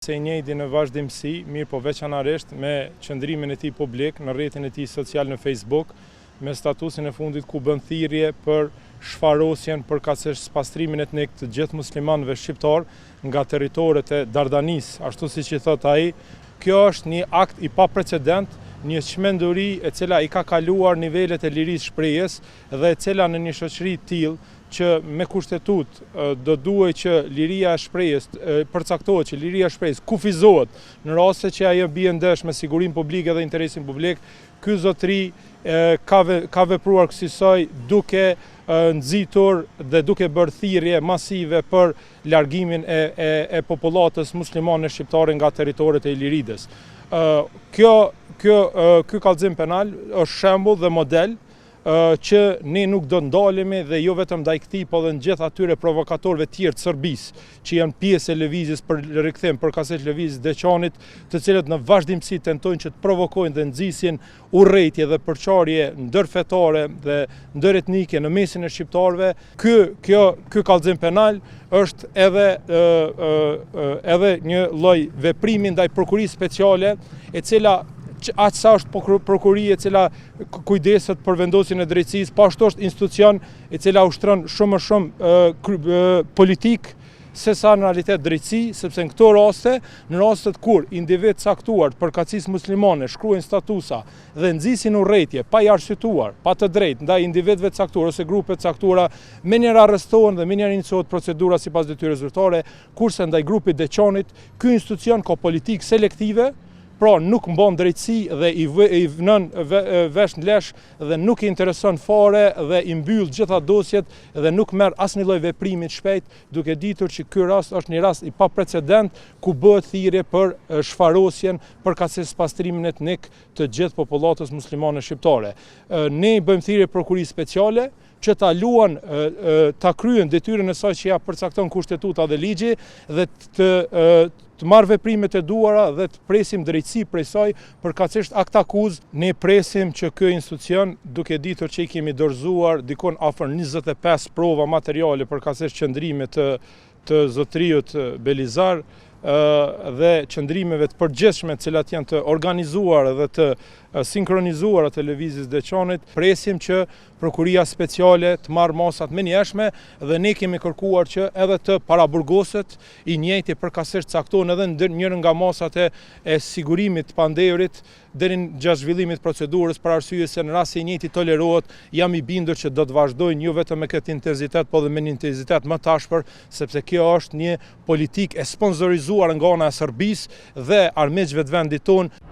Se njëjti në vazhdimsi, mirë po veçanërisht me qëndrimin e tij publik në rrjetin e tij social në Facebook, me statusin e fundit ku bën thirrje për shfarosjen përkatësisht pastrimin etnik të gjithë muslimanëve shqiptar nga territoret e Dardanisë, ashtu siç i thot ai. Kjo është një akt i paprecedent, një çmenduri e cila i ka kaluar nivelet e lirisë shprehjes dhe e cila në një shoqëri të tillë që me kushtetut do duhet që liria e shprehjes përcaktohet që liria e shprehjes kufizohet në raste që ajo bie ndesh me sigurinë publike dhe interesin publik. Ky zotëri ka vepruar kësaj duke nxitur dhe duke bërë thirrje masive për largimin e popullatës muslimane shqiptare nga territoret e Iliridës. Ky kallëzim penal është shembull dhe model që ne nuk do ndalemi dhe jo vetëm ndaj këtij, po dhe në gjithë atyre provokatorëve tjerë të Serbisë që janë pjesë e lëvizjes për rikthim përkatësisht lëvizjes Deçanit, të cilët në vazhdimsi tentojnë që të provokojnë dhe nxisin urrëtie dhe përçarje ndërfetare dhe ndëretnike në mesin e shqiptarëve. Ky kallëzim penal është edhe një lloj veprimi ndaj prokurisë speciale, e cila aq sa është prokuria e cila kujdeset për vendosjen e drejtësisë, po ashtu është institucion e cila ushtron shumë më shumë politik sesa në realitet drejtësi, sepse në këto raste, në rastet kur individ caktuar të përkatësisë muslimane shkruajnë statusa dhe nxisin urrëtie pa i arsyetuar, pa të drejtë ndaj individëve të caktuar ose grupe të caktuara, menjëherë arrestohen dhe menjëherë iniciohet procedura sipas detyrës zyrtare, kurse ndaj grupit Deçanit, ky institucion ka politikë selektive. Pra nuk mban drejtësi dhe i vënë vesh në lesh dhe nuk i intereson fare dhe i mbyll gjitha dosjet dhe nuk merr asnjë lloj veprimi të shpejt, duke ditur që ky rast është një rast i paprecedent ku bëhet thirrje për shfarosjen përkatësisht pastrimin etnik të gjithë popullatës muslimane shqiptare. Ne i bëjmë thirrje prokurisë speciale që ta kryen detyrën e saj që ja përcakton kushtetuta dhe ligji dhe të marrë veprimet e duara dhe të presim drejtësi prej saj përkatësisht akt akuzë. Ne presim që ky institucion, duke ditur që i kemi dorëzuar dikon afër 25 prova materiale përkatësisht qëndrimit të zotëriut Belizar dhe qëndrimeve të përgjithshme të cilat janë të organizuara dhe të sinkronizuara të lëvizjes Deçanit, presim që prokuria speciale të marrë masat menjëhershme dhe ne kemi kërkuar që edhe të paraburgoset i njëjti përkatësisht caktohen edhe njëra nga masat e sigurimit të pandehurit deri në gjatë zhvillimit të procedurës, për arsye se në rast se i njëjti tolerohet, jam i bindur që do të vazhdojnë jo vetëm me këtë intensitet, po dhe me një intensitet më të ashpër, sepse kjo është një politikë e sponsorizuar nga ana e Serbisë dhe armiqve të vendit tonë.